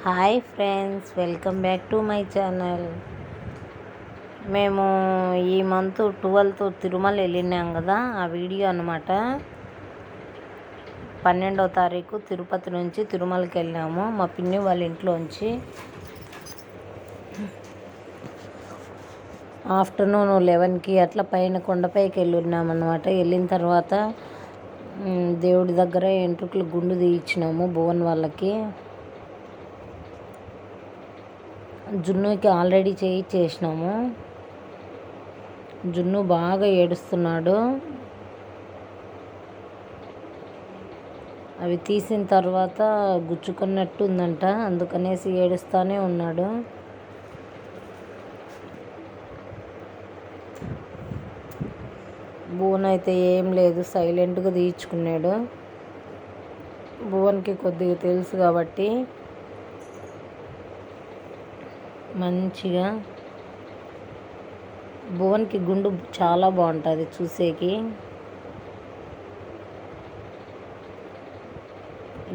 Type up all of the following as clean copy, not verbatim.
Hi friends, welcome back to my channel. మేము ఈ month 12th Tirumala వెళ్ళినాం కదా, ఆ వీడియో అనమాట. 12వ తారీఖు తిరుపతి నుంచి తిరుమలకి వెళ్ళాము మా పిన్ని వాళ్ళ ఇంట్లోంచి. ఆఫ్టర్నూన్ 11కి అట్లా పైన కొండపైకి వెళ్ళినామన్నమాట. వెళ్ళిన తర్వాత దేవుడి దగ్గర ఎంట్రుకలు గుండు తీయించినాము భువన్ వాళ్ళకి. జున్నుకి ఆల్రెడీ చేసినాము. జున్ను బాగా ఏడుస్తున్నాడు. అవి తీసిన తర్వాత గుచ్చుకున్నట్టు ఉందంట, అందుకనేసి ఏడుస్తూనే ఉన్నాడు. భువన్ అయితే ఏం లేదు, సైలెంట్గా తీయించుకున్నాడు. భువన్కి కొద్దిగా తెలుసు కాబట్టి మంచిగా. భువన్కి గుండు చాలా బాగుంటుంది చూసేకి.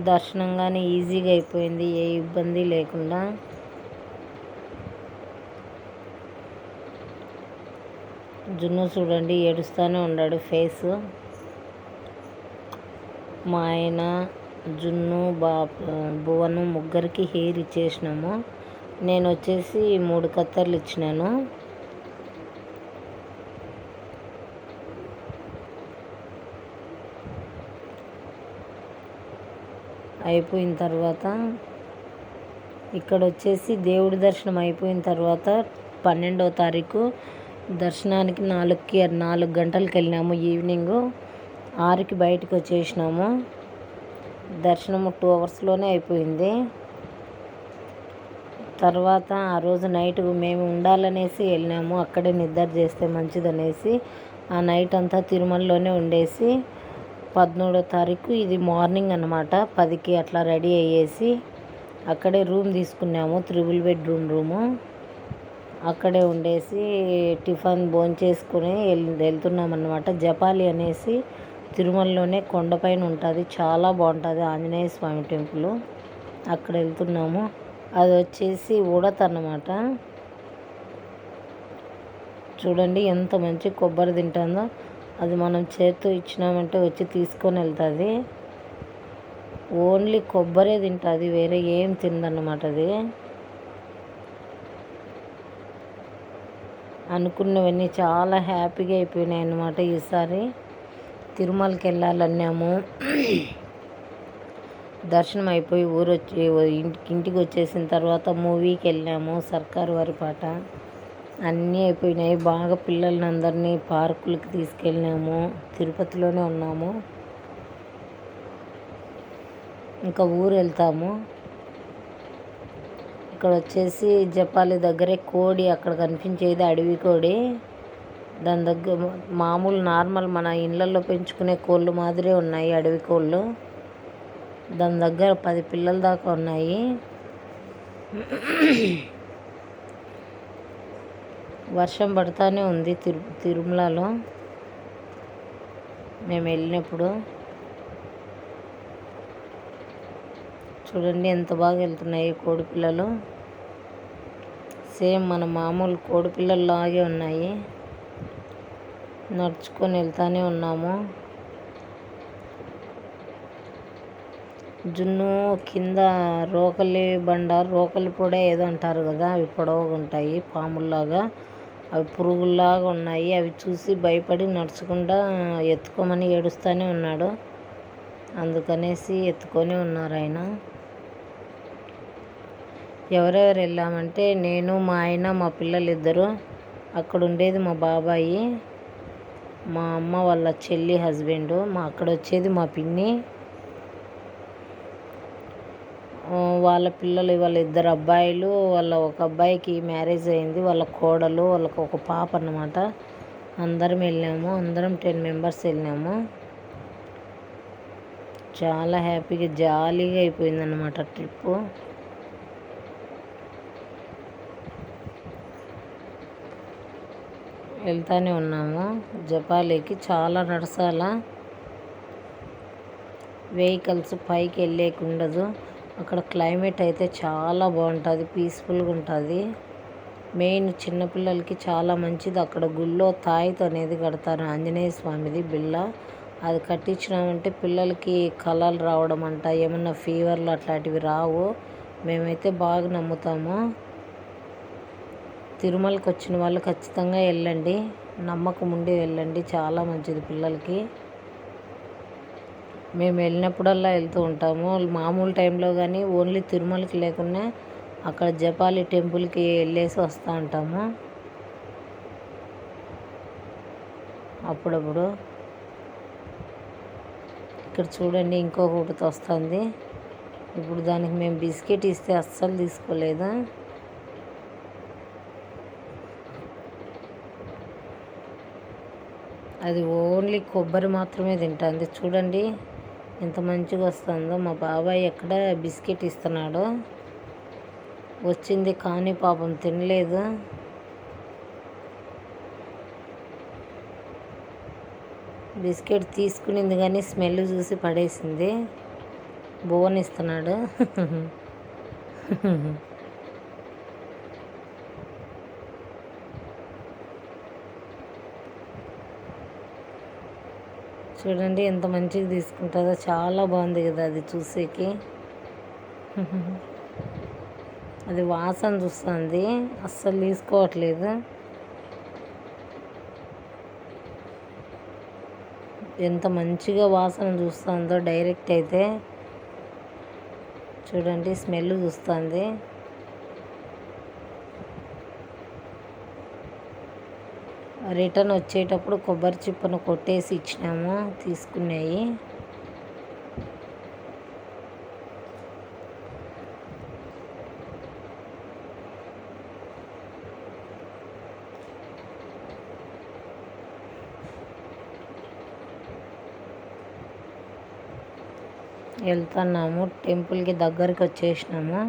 దర్శనం కానీ ఈజీగా అయిపోయింది, ఏ ఇబ్బంది లేకుండా. జున్ను చూడండి ఏడుస్తూనే ఉన్నాడు ఫేస్. మా ఆయన, జున్ను, భువను ముగ్గురికి హెయిర్ ఇచ్చేసినాము. నేను వచ్చేసి 3 కత్తెర్లు ఇచ్చినాను. అయిపోయిన తర్వాత ఇక్కడ వచ్చేసి దేవుడి దర్శనం అయిపోయిన తర్వాత 12వ తారీఖు దర్శనానికి 4 గంటలకు వెళ్ళినాము. ఈవినింగ్ 6కి బయటకు వచ్చేసినాము. దర్శనము 2 అవర్స్లోనే అయిపోయింది. తర్వాత ఆ రోజు నైట్ మేము ఉండాలనేసి వెళ్ళినాము, అక్కడే నిద్ర చేస్తే మంచిదనేసి ఆ నైట్ అంతా తిరుమలలోనే ఉండేసి 13వ తారీఖు ఇది మార్నింగ్ అన్నమాట 10కి అట్లా రెడీ అయ్యేసి అక్కడే రూమ్ తీసుకున్నాము, 3 బెడ్రూమ్ రూము. అక్కడే ఉండేసి టిఫిన్ భోంచేసుకుని వెళ్తున్నాం అన్నమాట. జపాలి అనేసి తిరుమలలోనే కొండపైన ఉంటుంది, చాలా బాగుంటుంది ఆంజనేయ స్వామి టెంపుల్. అక్కడ వెళ్తున్నాము. అది వచ్చేసి ఉడత అన్నమాట. చూడండి ఎంత మంచి కొబ్బరి తింటుందో. అది మనం చేత్తో ఇచ్చినామంటే వచ్చి తీసుకొని వెళ్తుంది. ఓన్లీ కొబ్బరే తింటుంది, వేరే ఏం తిందన్నమాట. అది అనుకున్నవన్నీ చాలా హ్యాపీగా అయిపోయినాయి అన్నమాట. ఈసారి తిరుమలకి వెళ్ళాలన్నాము. దర్శనం అయిపోయి ఇంటికి వచ్చేసిన తర్వాత మూవీకి వెళ్ళాము, సర్కారు వారి పాట. అన్నీ అయిపోయినాయి. బాగా పిల్లల్ని అందరినీ పార్కులకి తీసుకెళ్ళినాము. తిరుపతిలోనే ఉన్నాము, ఇంకా ఊరు వెళ్తాము. ఇక్కడ వచ్చేసి జపాలి దగ్గరే కోడి అక్కడ కనిపించేది అడవి కోడి. దాని దగ్గర మామూలు నార్మల్ మన ఇళ్ళల్లో పెంచుకునే కోళ్ళు మాదిరే ఉన్నాయి అడవి కోళ్ళు. దాని దగ్గర 10 పిల్లల దాకా ఉన్నాయి. వర్షం పడుతూనే ఉంది తిరుమలలో మేము వెళ్ళినప్పుడు. చూడండి ఎంత బాగా వెళ్తున్నాయి కోడిపిల్లలు. సేమ్ మన మామూలు కోడిపిల్లల్లాగే ఉన్నాయి. నడుచుకొని వెళ్తూనే ఉన్నాము. జున్ను కింద రోకలి పొడ ఏదో అంటారు కదా, అవి పొడవుగా ఉంటాయి పాముల్లాగా, అవి పురుగుల్లాగా ఉన్నాయి. అవి చూసి భయపడి నడుచుకుంటా ఎత్తుకోమని ఏడుస్తూనే ఉన్నాడు, అందుకనేసి ఎత్తుకొని ఉన్నారు ఆయన. ఎవరెవరు వెళ్ళామంటే నేను, మా ఆయన, మా పిల్లలు 2. అక్కడ ఉండేది మా బాబాయి, మా అమ్మ వాళ్ళ చెల్లి హస్బెండ్. అక్కడ వచ్చేది మా పిన్ని, వాళ్ళ పిల్లలు, వాళ్ళ 2 అబ్బాయిలు, వాళ్ళ ఒక అబ్బాయికి మ్యారేజ్ అయింది, వాళ్ళ కోడలు, వాళ్ళకు ఒక పాప అన్నమాట. అందరం వెళ్ళాము, అందరం 10 మెంబర్స్ వెళ్ళాము. చాలా హ్యాపీగా జాలీగా అయిపోయిందన్నమాట ట్రిప్పు. వెళ్తూనే ఉన్నాము. జపాలికి చాలా నడసాల, వెహికల్స్ పైకి వెళ్ళేకి ఉండదు. అక్కడ క్లైమేట్ అయితే చాలా బాగుంటుంది, పీస్ఫుల్గా ఉంటుంది. మెయిన్ చిన్నపిల్లలకి చాలా మంచిది. అక్కడ గుళ్ళో తాయిత్ అనేది కడతారు, ఆంజనేయ స్వామిది బిళ్ళ. అది కట్టించినామంటే పిల్లలకి కళలు రావడం అంట, ఏమన్నా ఫీవర్లు అట్లాంటివి రావు. మేమైతే బాగా నమ్ముతాము. తిరుమలకి వచ్చిన వాళ్ళు ఖచ్చితంగా వెళ్ళండి, నమ్మకం ఉండి వెళ్ళండి, చాలా మంచిది పిల్లలకి. మేము వెళ్ళినప్పుడల్లా వెళ్తూ ఉంటాము. మామూలు టైంలో కానీ ఓన్లీ తిరుమలకి లేకుండా అక్కడ జపాలి టెంపుల్కి వెళ్ళేసి వస్తూ ఉంటాము అప్పుడప్పుడు. ఇక్కడ చూడండి ఇంకొకటి వస్తుంది. ఇప్పుడు దానికి మేము బిస్కెట్ ఇస్తే అస్సలు తీసుకోలేదు. అది ఓన్లీ కొబ్బరి మాత్రమే తింటుంది. చూడండి ఎంత మంచిగా వస్తుందో. మా బాబాయ్ ఎక్కడ బిస్కెట్ ఇస్తున్నాడు, వచ్చింది కానీ పాపం తినలేదు. బిస్కెట్ తీసుకునింది కానీ స్మెల్ చూసి పడేసింది. బోన్ ఇస్తున్నాడు. చూడండి ఎంత మంచిగా తీసుకుంటుందో, చాలా బాగుంది కదా అది చూసేకి. అది వాసన చూస్తుంది, అస్సలు తీసుకోవట్లేదు. ఎంత మంచిగా వాసన చూస్తుందో డైరెక్ట్ అయితే. చూడండి స్మెల్ చూస్తుంది. రిటర్న్ వచ్చేటప్పుడు కొబ్బరి చిప్పను కొట్టేసి ఇచ్చినాము, తీసుకున్నాయి. వెళ్తున్నాము, టెంపుల్కి దగ్గరికి వచ్చేసినాము.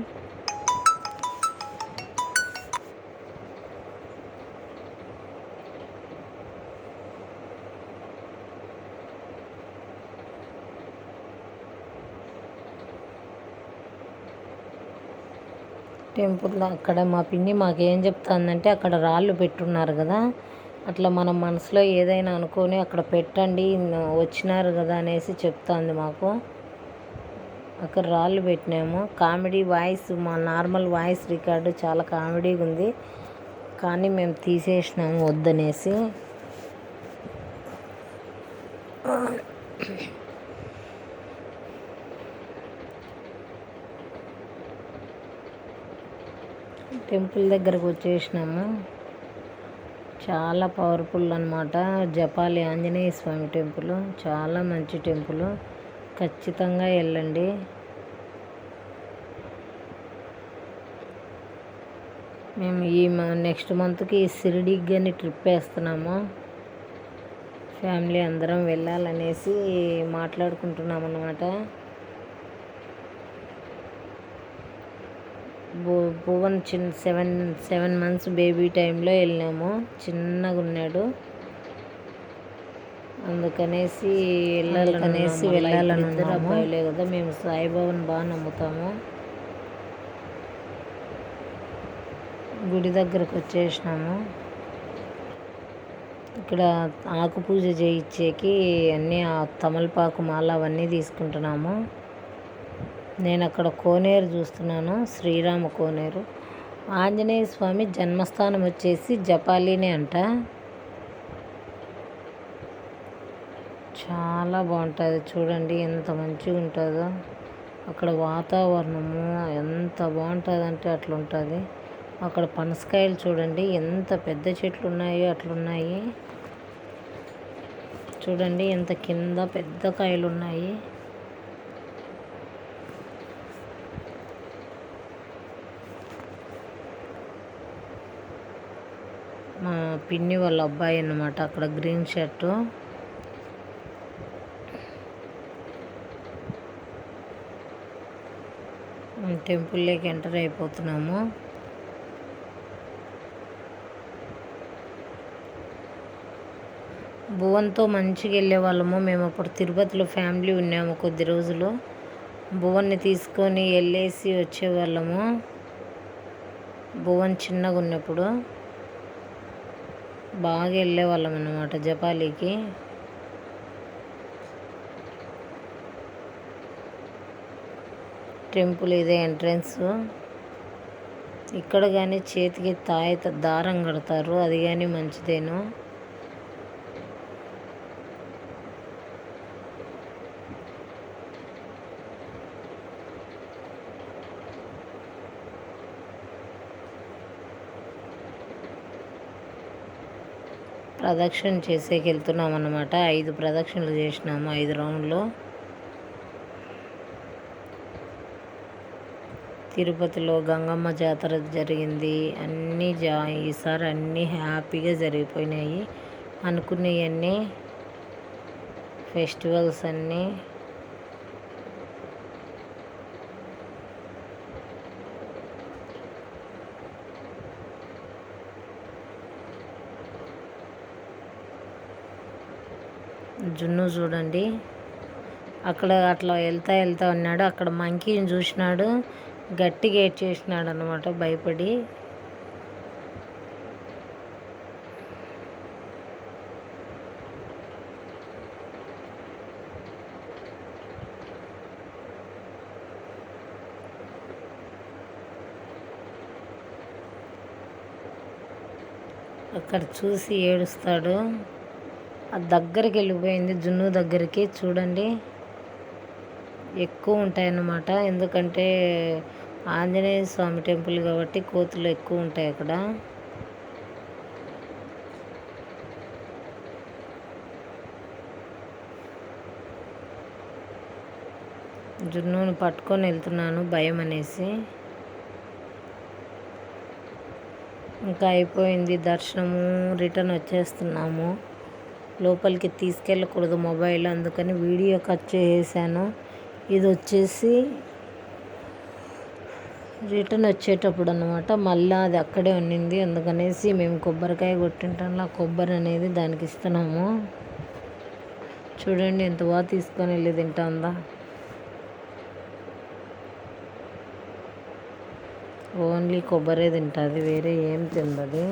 టెంపుల్లో అక్కడ మా పిన్ని మాకేం చెప్తుందంటే, అక్కడ రాళ్ళు పెట్టున్నారు కదా, అట్లా మనం మనసులో ఏదైనా అనుకొని అక్కడ పెట్టండి, వచ్చినారు కదా అనేసి చెప్తుంది మాకు. అక్కడ రాళ్ళు పెట్టినాము. కామెడీ వాయిస్, మా నార్మల్ వాయిస్ రికార్డు చాలా కామెడీగా ఉంది, కానీ మేము తీసేసినాము వద్దనేసి. టెంపుల్ దగ్గరకు వచ్చేసినాము. చాలా పవర్ఫుల్ అనమాట. జపాలి ఆంజనేయ స్వామి టెంపుల్ చాలా మంచి టెంపుల్, ఖచ్చితంగా వెళ్ళండి. మేము ఈ నెక్స్ట్ మంత్కి షిరిడీకి కానీ ట్రిప్ వేస్తున్నాము. ఫ్యామిలీ అందరం వెళ్ళాలనేసి మాట్లాడుకుంటున్నాం అన్నమాట. భువన్ సెవెన్ మంత్స్ బేబీ టైంలో వెళ్ళినాము, చిన్నగా ఉన్నాడు. అందుకనేసి వెళ్ళాలని అబ్బాయిలే కదా, మేము సాయిబాబాని బాగా నమ్ముతాము. గుడి దగ్గరకు వచ్చేసినాము. ఇక్కడ ఆకు పూజ చేయించేకి అన్నీ తమలపాకు మాల అవన్నీ తీసుకుంటున్నాము. నేను అక్కడ కోనేరు చూస్తున్నాను, శ్రీరామ కోనేరు. ఆంజనేయ స్వామి జన్మస్థానం వచ్చేసి జపాలినే అంట. చాలా బాగుంటుంది, చూడండి ఎంత మంచిగా ఉంటుందో. అక్కడ వాతావరణము ఎంత బాగుంటుంది అంటే అట్లా ఉంటుంది. అక్కడ పనసకాయలు చూడండి ఎంత పెద్ద చెట్లు ఉన్నాయో అట్లున్నాయి. చూడండి ఎంత కింద పెద్ద కాయలు ఉన్నాయి. మా పిన్ని వాళ్ళ అబ్బాయి అన్నమాట అక్కడ గ్రీన్ షర్టు. టెంపుల్లోకి ఎంటర్ అయిపోతున్నాము. భువన్తో మంచిగా వెళ్ళే వాళ్ళము. మేము అప్పుడు తిరుపతిలో ఫ్యామిలీ ఉన్నాము కొద్ది రోజులు. భువన్ని తీసుకొని వెళ్ళేసి వచ్చేవాళ్ళము. భువన్ చిన్నగా ఉన్నప్పుడు బాగా వెళ్ళేవాళ్ళం అన్నమాట జపాలికి. టెంపుల్ ఇదే ఎంట్రన్స్. ఇక్కడ కానీ చేతికి తాయత దారం కడతారు, అది కానీ మంచిదేను. ప్రదక్షిణ చేసేకి వెళ్తున్నాం అన్నమాట. 5 ప్రదక్షిణలు చేసినాము, 5 రౌండ్లు. తిరుపతిలో గంగమ్మ జాతర జరిగింది. ఈసారి అన్నీ హ్యాపీగా జరిగిపోయినాయి. అనుకునేవన్నీ ఫెస్టివల్స్ అన్నీ జున్ను చూడండి అక్కడ అట్లా వెళ్తా ఉన్నాడు. అక్కడ మంకీని చూసినాడు, గట్టిగా ఏడ్చేసినాడు అనమాట భయపడి. అక్కడ చూసి ఏడుస్తాడు. ఆ దగ్గరికి వెళ్ళిపోయింది, జున్ను దగ్గరికి. చూడండి ఎక్కువ ఉంటాయన్నమాట, ఎందుకంటే ఆంజనేయ స్వామి టెంపుల్ కాబట్టి కోతులు ఎక్కువ ఉంటాయి అక్కడ. జున్నుని పట్టుకొని వెళ్తున్నాను భయం అనేసి. ఇంకా అయిపోయింది దర్శనము, రిటర్న్ వచ్చేస్తున్నాము. లోపలికి తీసుకెళ్ళకూడదు మొబైల్, అందుకని వీడియో కట్ చేసాను. ఇది వచ్చేసి రిటర్న్ వచ్చేటప్పుడు అన్నమాట. మళ్ళీ అది అక్కడే ఉండింది, అందుకనేసి మేము కొబ్బరికాయ కొట్టింటాం, ఆ కొబ్బరి అనేది దానికి ఇస్తున్నాము. చూడండి ఎంత బాగా తీసుకొని వెళ్ళి తింటుందా. ఓన్లీ కొబ్బరే తింటుంది, వేరే ఏం తినదు.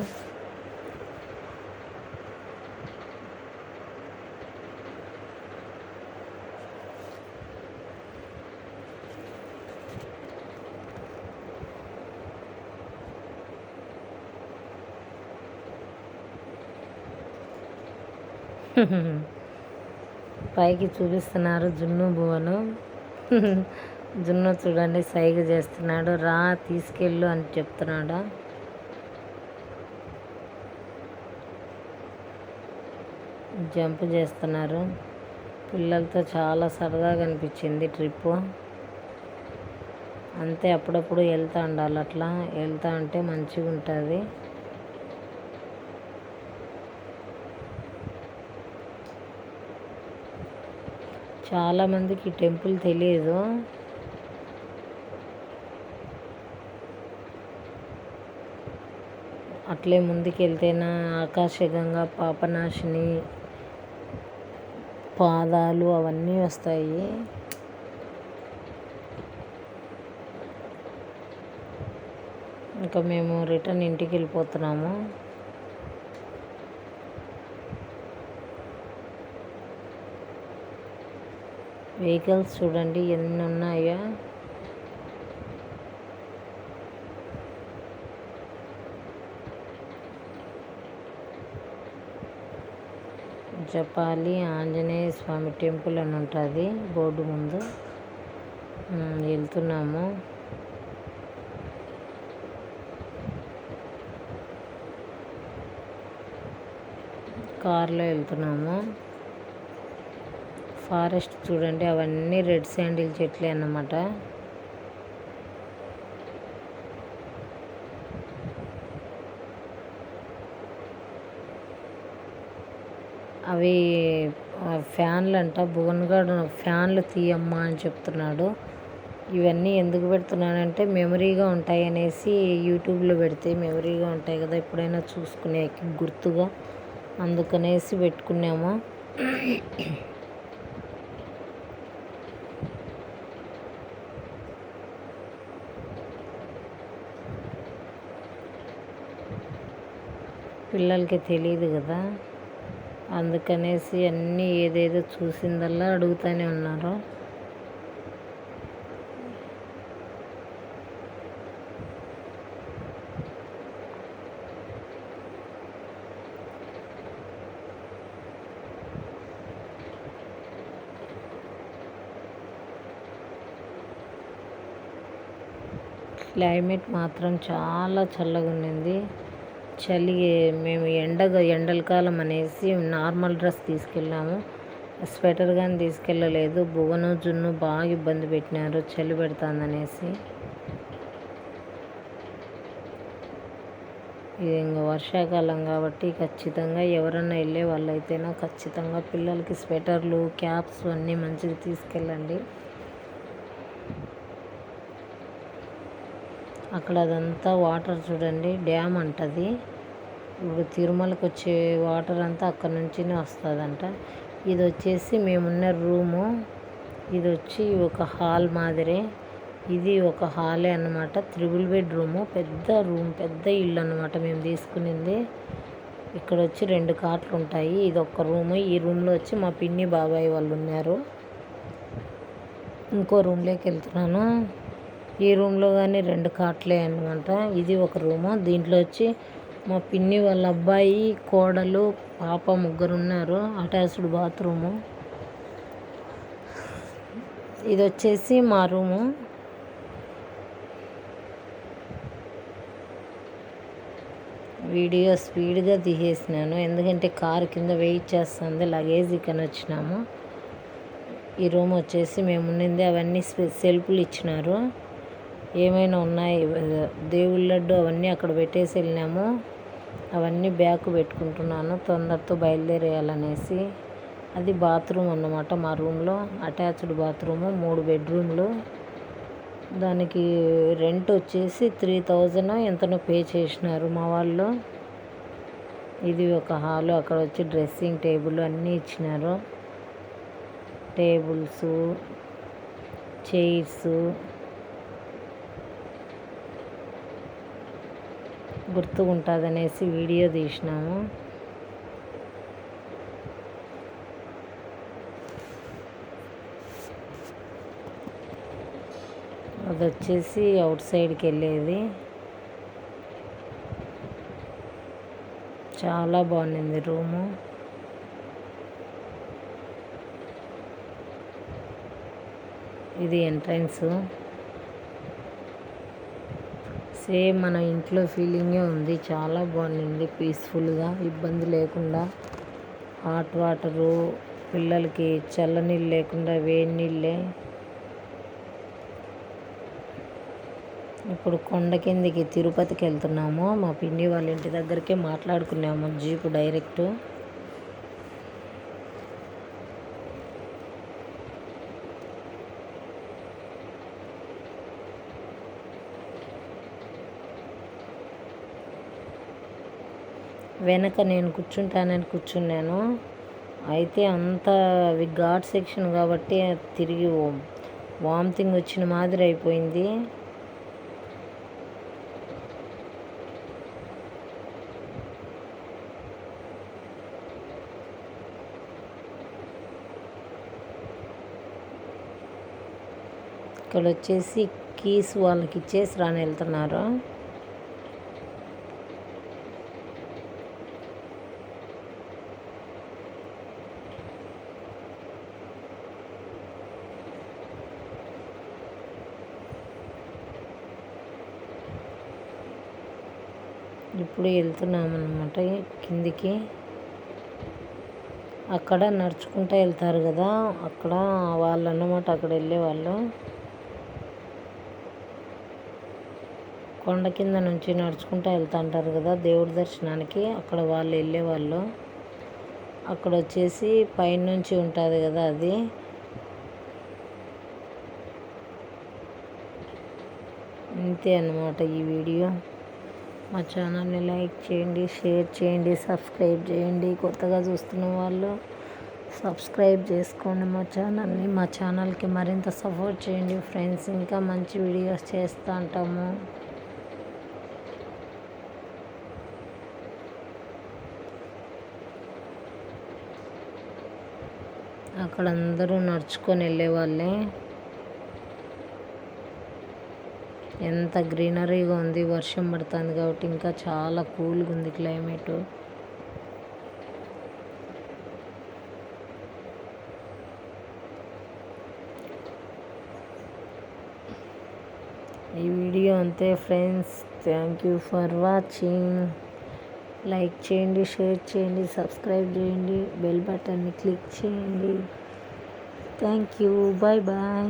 పైకి చూపిస్తున్నారు జున్ను భువను. జున్ను చూడండి సైగ చేస్తున్నాడు, రా తీసుకెళ్ళు అని చెప్తున్నాడు. జంప్ చేస్తున్నారు. పిల్లలతో చాలా సరదాగా అనిపించింది ట్రిప్పు. అంతే, అప్పుడప్పుడు వెళ్తూ ఉండాలి, అట్లా వెళ్తూ ఉంటే మంచిగా ఉంటుంది. చాలామందికి టెంపుల్ తెలియదు. అట్లే ముందుకు వెళ్తేనా ఆకాశగంగా, పాపనాశిని, పాదాలు అవన్నీ వస్తాయి. ఇంకా మేము రిటర్న్ ఇంటికి వెళ్ళిపోతున్నాము. వెహికల్స్ చూడండి ఎన్ని ఉన్నాయో. జపాలి ఆంజనేయ స్వామి టెంపుల్ అని ఉంటుంది బోర్డు ముందు. వెళ్తున్నాము. కార్లో వెళ్తున్నాము. ఫారెస్ట్ చూడండి, అవన్నీ రెడ్ శాండిల్ చెట్లే అన్నమాట. అవి ఫ్యాన్లు అంట. భువన్గాడు ఫ్యాన్లు తీయమ్మా అని చెప్తున్నాడు. ఇవన్నీ ఎందుకు పెడుతున్నానంటే మెమరీగా ఉంటాయి అనేసి, యూట్యూబ్లో పెడితే మెమరీగా ఉంటాయి కదా, ఎప్పుడైనా చూసుకునే గుర్తుగా, అందుకనేసి పెట్టుకున్నాము. పిల్లలకి తెలియదు కదా, అందుకనేసి అన్నీ ఏదేదో చూసిందల్లా అడుగుతూనే ఉన్నారు. క్లైమేట్ మాత్రం చాలా చల్లగా ఉండింది. చలి మేము ఎండల కాలం అనేసి నార్మల్ డ్రెస్ తీసుకెళ్ళాము, స్వెటర్ కానీ తీసుకెళ్ళలేదు. భువను జున్ను బాగా ఇబ్బంది పెట్టినారు చలి పెడుతుందనేసి. ఇది ఇంకా వర్షాకాలం కాబట్టి ఖచ్చితంగా ఎవరన్నా వెళ్ళే వాళ్ళైతేనా ఖచ్చితంగా పిల్లలకి స్వెటర్లు, క్యాప్స్ అన్నీ మంచిగా తీసుకెళ్ళండి. అక్కడ అదంతా వాటర్ చూడండి, డ్యామ్ అంటది. ఇప్పుడు తిరుమలకి వచ్చే వాటర్ అంతా అక్కడ నుంచినే వస్తుందంట. ఇది వచ్చేసి మేమున్న రూము. ఇది వచ్చి ఒక హాల్ మాదిరి. ఇది ఒక హాలే అన్నమాట, 3 బెడ్రూము. పెద్ద రూమ్, పెద్ద ఇల్లు అన్నమాట మేము తీసుకునింది. ఇక్కడ వచ్చి 2 కాట్లు ఉంటాయి. ఇది ఒక రూము. ఈ రూమ్లో వచ్చి మా పిన్ని బాబాయ్ వాళ్ళు ఉన్నారు. ఇంకో రూమ్లోకి వెళ్తున్నాను. ఈ రూమ్లో కానీ 2 కాట్లే అనమాట. ఇది ఒక రూము. దీంట్లో వచ్చి మా పిన్ని వాళ్ళ అబ్బాయి, కోడలు, పాప ముగ్గురు ఉన్నారు. Attached bathroom. ఇది వచ్చేసి మా రూము. వీడియో స్పీడ్గా తీసేసినాను ఎందుకంటే కారు కింద వెయిట్ చేస్తుంది, లగేజ్ ఇక్కడ వచ్చినాము. ఈ రూమ్ వచ్చేసి మేము ఉండింది అవన్నీ సెల్ఫ్లు ఇచ్చినారు. ఏమైనా ఉన్నాయి దేవుళ్ళ లడ్డు అవన్నీ అక్కడ పెట్టేసి వెళ్ళినాము. అవన్నీ బ్యాగ్ పెట్టుకుంటున్నాను తొందరతో బయలుదేరేయాలనేసి. అది బాత్రూమ్ అన్నమాట మా రూమ్లో, అటాచ్డ్ బాత్రూము. 3 బెడ్రూమ్లు. దానికి రెంట్ వచ్చేసి 3000 ఎంతనో పే చేసినారు మా వాళ్ళు. ఇది ఒక హాలు. అక్కడ వచ్చి డ్రెస్సింగ్ టేబుల్ అన్నీ ఇచ్చినారు. Tables, chairs. గుర్తుకుంటుందనేసి వీడియో తీసినాము. అది వచ్చేసి అవుట్ సైడ్కి వెళ్ళేది. చాలా బాగుంది రూము. ఇది ఎంట్రన్స్. సేమ్ మన ఇంట్లో ఫీలింగే ఉంది. చాలా బాగుంది, పీస్ఫుల్గా, ఇబ్బంది లేకుండా. హాట్ వాటరు, పిల్లలకి చల్లనీళ్ళు లేకుండా వేడి నీళ్ళే. ఇప్పుడు కొండ కిందికి తిరుపతికి వెళ్తున్నాము. మా పిన్ని వాళ్ళ ఇంటి దగ్గరికే మాట్లాడుకున్నాము జీపు డైరెక్ట్. వెనక నేను కూర్చుంటానని కూర్చున్నాను. అయితే అంత ఘాట్ సెక్షన్ కాబట్టి తిరిగి వామిటింగ్ వచ్చిన మాదిరి అయిపోయింది. ఇక్కడ వచ్చేసి కీస్ వాళ్ళకి ఇచ్చేసి రాని వెళ్తున్నారు. ఇప్పుడు వెళ్తున్నామన్నమాట కిందికి. అక్కడ నడుచుకుంటూ వెళ్తారు కదా, అక్కడ వాళ్ళు అన్నమాట, అక్కడ వెళ్ళేవాళ్ళు. కొండ కింద నుంచి నడుచుకుంటూ వెళ్తుంటారు కదా దేవుడి దర్శనానికి, అక్కడ వాళ్ళు వెళ్ళేవాళ్ళు. అక్కడ వచ్చేసి పైనుంచి ఉంటుంది కదా అది. ఇంతే అన్నమాట ఈ వీడియో. మా ఛానల్ని లైక్ చేయండి, షేర్ చేయండి, సబ్స్క్రైబ్ చేయండి. కొత్తగా చూస్తున్న వాళ్ళు సబ్స్క్రైబ్ చేసుకోండి మా ఛానల్ని. మా ఛానల్కి మరింత సపోర్ట్ చేయండి ఫ్రెండ్స్. ఇంకా మంచి వీడియోస్ చేస్తూ ఉంటాము. అక్కడ అందరూ నడుచుకొని వెళ్ళేవాళ్ళే. ఎంత గ్రీనరీగా ఉంది, వర్షం పడుతుంది కాబట్టి ఇంకా చాలా కూల్గా ఉంది క్లైమేట్. ఈ వీడియో అంతే friends. Thank you for watching. Like చేయండి, షేర్ చేయండి, సబ్స్క్రైబ్ చేయండి, బెల్ బటన్ని క్లిక్ చేయండి. Thank you. Bye bye.